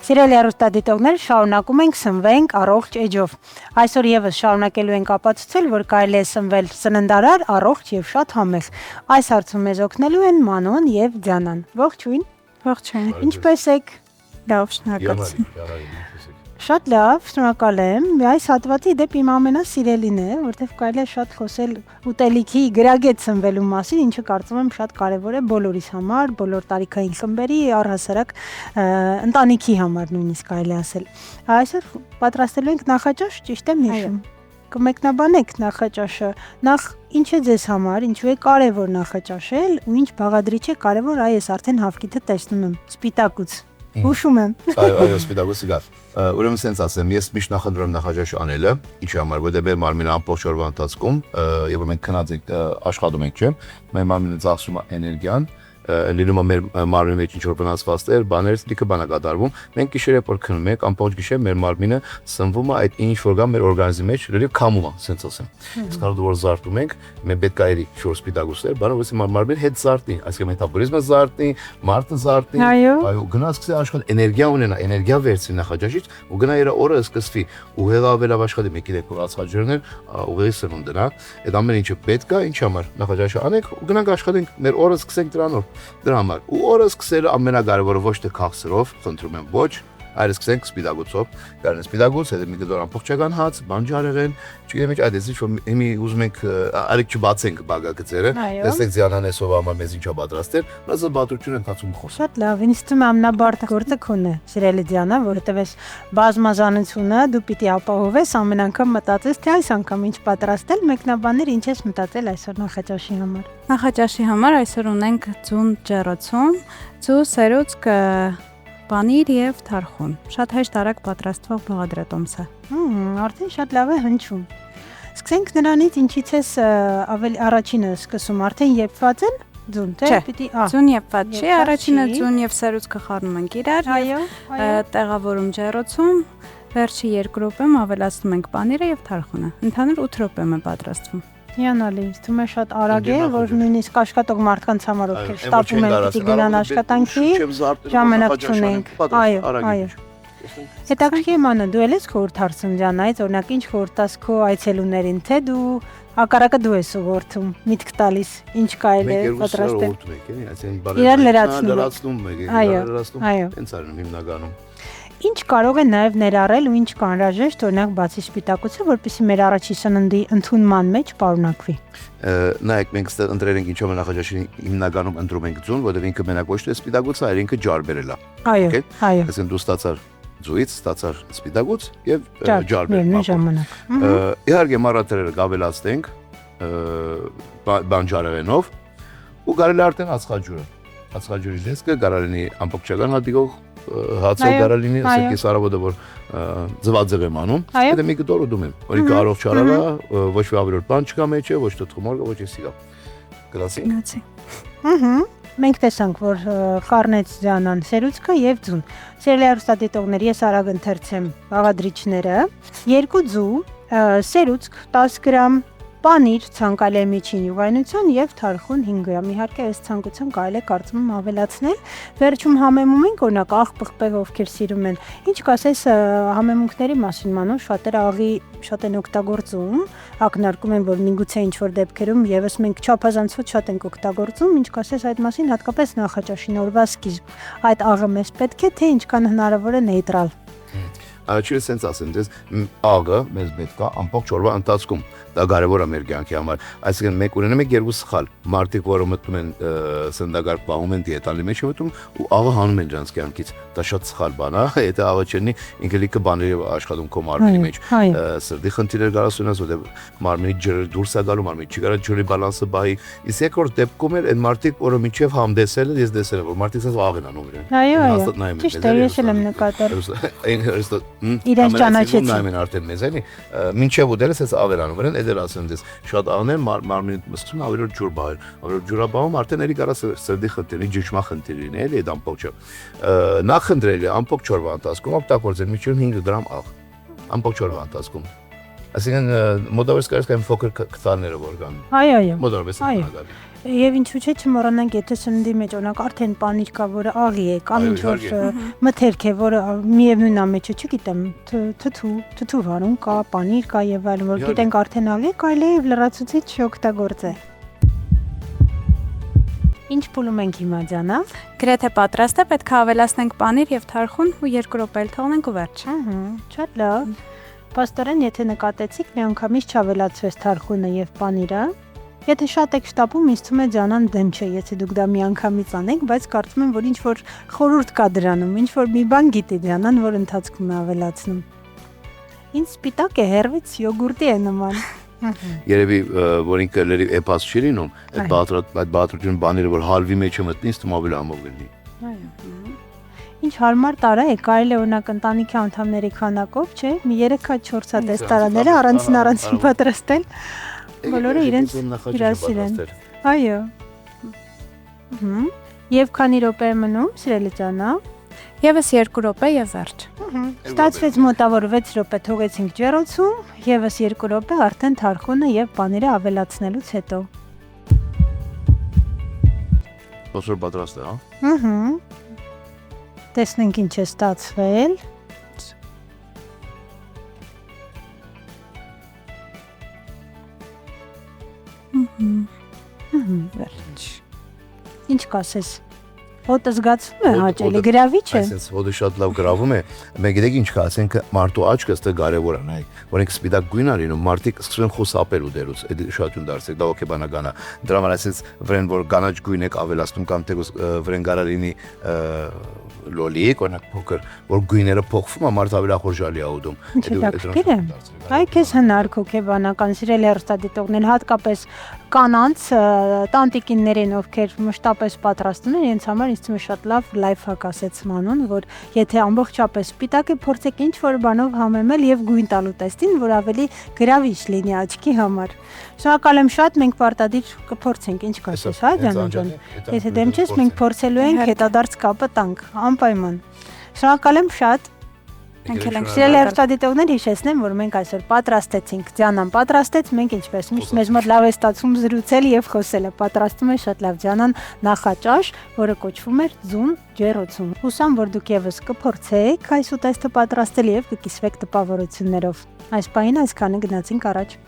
Սիրելի հեռուստադիտողներ, շարունակում ենք սնվենք առողջ էջով։ Այսօր եւս շարունակելու ենք ապացուցել, որ կարելի է սնվել սննդարար, առողջ եւ շատ համեղ։ Այս հարցում մեզ օգնելու են Մանոն եւ Դիանան։ Ողջույն։ Ողջույն։ Ինչպե՞ս եք։ Լավ, շնորհակալություն։ Շատ լավ, շնորհակալ եմ։ Այս հատվածի դեպի իմ ամենասիրելին է, որտեղ կարելի է շատ խոսել ուտելիքի գրագետ սնվելու մասին, ինչը կարծում եմ շատ կարևոր է բոլորիս համար, բոլոր տարիքային խմբերի, առհասարակ ընտանիքի համար նույնիսկ կարելի ասել։ Այսօր պատրաստելու ենք նախաճաշ, ճիշտ եմ հիշում։ Կմեկնաբանեք նախաճաշը։ Նախ ինչ է ձեզ համար, ինչու է կարևոր նախաճաշել ու ինչ բաղադրիչ է կարևոր, այս արդեն հավքիթը տեսնում եմ, սպիտակուց։ Հուշում եմ։ Այո, սպիտակուց գա։ Ուրեմն sense ասեմ, ես միշտ նախընտրում նախաճաշ անելը, ինչի համար, որտեղ մեր մարմինը ամբողջ օրվա ընթացքում, երբ մենք քնած ենք, աշխատում ենք, չէ՞, մեր մարմինը ծախսում է էներգիան, լինում է մեր մարմնի մեջ ինչ-որ վնասվածքներ, բաներ, լիքը բան է կատարվում։ Մենք գիշերը որ քնում ենք, ամբողջ գիշեր մեր մարմինը սնվում է այդ ինչ որ գա մեր օրգանիզմի մեջ, լրիվ քամում է, sense ասեմ։ Իսկ կարող որ զարթում ենք, մեր պետք է իրի շուր սպիտակուցներ, բանը որ մարմինը հետ զարթի, այսինքն մետաբոլիզմը զարթի, մարդը զարթի, այո, գնաց սկսի աշխատել, էներգիա ունենա, էներգիա վերցնի նախաճաշից ու գնա իր օրը սկսվի ու հելավելավ աշխատի, մեկ իրեք ածխաջրներ, ուղղի սնունդ դրա, այդ ամեն ինչը պետք է, ինչ համար նախաճաշը անենք ու գնանք աշխատենք, մեր օրը սկսենք դրանով։ Դրա համար ու օրը սկսել ամենակարևորը ոչ թե քաղցրով, խնդրում եմ ոչ, այլ սկսենք սպիտակուցով, կարեն սպիտակուց, հետո մի կտոր ամբողջական հաց, բանջարեղեն, չգիտեմ ինչ այդ էսի որ հիմի ուզում ենք արիք չբացենք բաղագծերը, տեսեք Դիանան էսով համար մեզ ինչա պատրաստել, մասը բաթրություն ընթացում խոս։ Շատ լավ, ինձ թվում է ամենաբարդ գործը քոնն է, սիրելի Դիանա, որովհետև այս բազմազանությունը դու պիտի ապահովես, ամեն անգամ մտածես, թե այս անգամ ինչ պատրաստել, մեկնաբաներ ինչ ես մտածել այսօր նախաճաշի համար։ Նախաճաշի համար այսօր ունենք ձուն ջեռոցում, ձու սերուցք պանիր եւ թարխուն։ Շատ հեշտ արագ պատրաստվող բաղադրատոմս է։ Արդեն շատ լավ է հնչում։ Սկսենք նրանից, ինչից ես ավելի առաջինը սկսում, արդեն եփված են ձուն, թե պիտի ձուն եփված չի, առաջինը ձուն եւ սերուցքը խառնում ենք իրար, այո, տեղավորում ջեռոցում, վերջի 2 րոպեում ավելացնում ենք պանիրը եւ թարխունը։ Ընդհանուր 8 րոպեում է պատրաստվում։ Հիանալի, ինձ թվում է շատ արագ է, որ նույնիսկ աշխատող մարդկանց համար ովքեր շտապում են պիտի գնան աշխատանքի, ժամանակ չունենք։ Այո, այո։ Հետաքրքիր Մանոն, դու ելես խորհուրդ հարցում Դիանայից, օրինակ ինչ խորհուրդ տաս քո այցելուներին, թե դու հակառակը դու ես ուղղորդում, միտք տալիս, ինչ կարելի է պատրաստել։ Իրար լրացնում եք, այո, հենց արնում հիմնականում։ Ինչ կարող է նաև ներառել ու ինչ կանրաժեշտ, օրինակ բացի սպիտակուցը, որպեսզի մեր առաջի սննդի ընդունման մեջ պարունակվի։ Նայեք, մենք ստեղ ընտրել ենք ինչով նախաճաշի հիմնականում ընտրում ենք ձուն, որովհետև ինքը մենակ ոչ թե սպիտակուցը, այլ ինքը ջարբերել է։ Այո, այո։ Այսինքն դու ստացար ձուից, ստացար սպիտակուց եւ ջարբեր։ Նույն ժամանակ։ Իհարկե մառատերերը կավելացնենք բանջարեղենով ու կարելի արդեն ածխաջուրը։ Ածխաջուրի լեսկը կարելի ամբողջական հատիկով հացը կարալինի, ասեք ես արավոտը, որ ձվածեղ եմ անում, հետը մի կտոր ուդում եմ, որիկը առող չարավա, ոչ վավիրոր բան չկա մեջ է, ոչ թխմոր կա, ոչ եսի կա, գնացի։ Մենք տեսանք, որ խառնեց Դիանան սերուցքը և ձուն, սիրելի հեռուստադիտողներ, ես արագ ընթերցեմ բաղադրիչները, 2 ձու, սերուցք 10 գրամ, պանիր ցանկալի է միջին յուղայնության եւ թարխուն 5 գրամ։ Իհարկե այս ցանկության կարելի է կարծում եմ ավելացնել։ Վերջում համեմում ենք, օրինակ աղ պղպեղ ովքեր սիրում են։ Ինչ կասես համեմունքների մասին, Մանոն, շատերը աղի շատ են օգտագործում, ակնարկում են, որ միգուցե ինչ-որ դեպքերում եւս մենք չափազանցված շատ ենք օգտագործում, ինչ կասես այդ մասին, հատկապես նախաճաշին օրվա սկիզբ։ Այդ աղը մեզ պետք է, թե ինչքան հնարավոր է նեյտրալ։ Չի sense ասեմ, դες աղը մեզ պետք է ամբողջ օրվա ընթացքում դա կարևոր է մեր կյանքի համար։ Այսինքն մենք ունենում ենք 2 սխալ։ Մարդիկ, որը մտնում են սննդակարգ պահում են դիետալի մեջ մտնում ու աղը հանում են դրանց կյանքից։ Դա շատ սխալ բան է, եթե աղը չլինի, ինքը լիքը բաների աշխատում քո մարմնի մեջ։ Սրտի խնդիրներ կարող ունենաս, որտեղ մարմնի ջրը դուրս է գալու, մարմնի չի կարող ջրի բալանսը բահի։ Իսկ երկրորդ դեպքում էլ այն մարդիկ, որը միջև համդեսել են, ես դեսել եմ, որ մարդիկ ասած աղ են անում իրեն։ Այո, ճիշտ է, ես եմ նկատել։ Իրենց ճանաչեցին։ Նայում են արդեն մեզ, էլի։ Մինչև ուտելս էս աղ են անում իրեն, էդեր ասեմ դες շատ աղներ մարմնի մսկում ավելորդ ջուր բահել, ավելորդ ջուրաբահում արդեն էլի կարա սրտի խնդիրի, ջիջմախնդիրին էլի այդ ամբողջը։ Նախընտրել է ամբողջ օրվա ընթացքում օգտագործել միջին 5 գրամ աղ։ Ամբողջ օրվա ընթացքում։ Այսինքն մոտավորապես կարծես կամ փոքր քթարները որ կան։ Այո։ Մոտավորապես Այո։ կան։ Եվ ինչու՞ չէ չմոռանանք, եթե սննդի մեջ օրինակ արդեն պանիր կա, որը աղի է, կամ ինչ որ մթերք է, որը միևնույն ամեջը, չգիտեմ, թթու վարուն կա, պանիր կա եւ այլն, որ գիտենք արդեն աղի է, կարելի է լրացուցիչ օգտագործել։ Ինչ փուլում ենք հիմա ջանա։ Գրեթե պատրաստ է, պետք է ավելացնենք պանիր եւ թարխուն ու 2 րոպե էլ թողնենք ու վերջ։ Շատ լավ։ Պաստորեն, եթե նկատեցիք, միանգամից չավելացվեց թարխունը եւ պանիրը։ Եթե շատ եք շտապում, ինձ թվում է ջանան դեմ չէ, եթե դուք դա միանգամից անեք, բայց կարծում եմ, որ ինչ որ խորհուրդ կա դրանում, ինչ որ մի բան գիտի ջանան, որ ընթացքում է ավելացնում։ Ինձ սպիտակ է, հերվից յոգուրտի է նման։ Երևի որ ինքը լրիվ էպաս չի լինում, այդ բաթրություն բաները որ հալվի մեջ մտնի, ինձ թվում ավելի ամոթ լինի։ Այո։ Ինչ հարմար տարա է, կարելի է օրինակ ընտանիքի անդամների քանակով, չէ՞, մի 3-4 հատ տեստարանները առանցին պատրաստել։ Բոլորը իրենց հյուրասիրեն։ Այո։ Եվ քանի րոպե է մնում, սիրելի ջանա։ Եվս 2 րոպե եւ վերջ։ Ստացվեց մոտավոր 6 րոպե թողեցինք ջեռոցում, եւս 2 րոպե արդեն թարխունը եւ պանիրը ավելացնելուց հետո։ Ոսոր պատրաստ է, հա։ Տեսնենք ինչ է ստացվել։ Վերջ։ Ինչ կասես։ Հոտը զգացվում է հաճելի, գրավիչ է։ Այսինքն հոտը շատ լավ գրավում է։ Մենք գիտեք ինչ կա, ասենք մարդու աչքը ստե կարևոր է, նայ։ Որ ինքը սպիտակ գույն ա լինում, մարդիկ սկսում են խուսափել ու դերուց։ Այդ շատ ուն դարձեք, դա օքեբանական է։ Դրա համար այսինքն վրեն որ կանաչ գույն եք ավելացնում կամ թե վրեն գարա լինի լոլիկ, օրինակ փոքր, որ գույները փոխվում, մարդ ավելի ախորժալի է ուտում։ Այ քեզ հնարք օքեբանական սիրելի հեռուստադիտողներ, հատկապես կանանց տանտիկիններին, ովքեր մշտապես պատրաստում են, իրենց համար ինձ թվում է շատ լավ լայֆհակ ասեց Մանուն, որ եթե ամբողջապես սպիտակ է, փորձեք ինչ որ բանով համեմել եւ գույն տալու տեստին, որ ավելի գրավիչ լինի աչքի համար։ Շնորհակալ եմ շատ, մենք պարտադիր կփորձենք, ինչ կասես, հա ջան։ Եթե դեմ չես, մենք փորձելու ենք հետադարձ կապը տանք, անպայման։ Շնորհակալ եմ շատ։ Սիրելի հեռուստադիտողներ, հիշեցնեմ, որ մենք այսօր պատրաստեցինք, Ջանան պատրաստեց, մենք ինչպես միշտ մեզ մոտ լավ է ստացվում զրուցել եւ խոսելը։ Պատրաստում է շատ լավ Ջանան նախաճաշ, որը կոչվում էր ձուն ջեռոցում։ Հուսամ, որ դուք եւս կփորձեք այս ուտեստը պատրաստել եւ կկիսվեք տպավորություններով։ Այս պահին այսքանը գնացինք առաջ։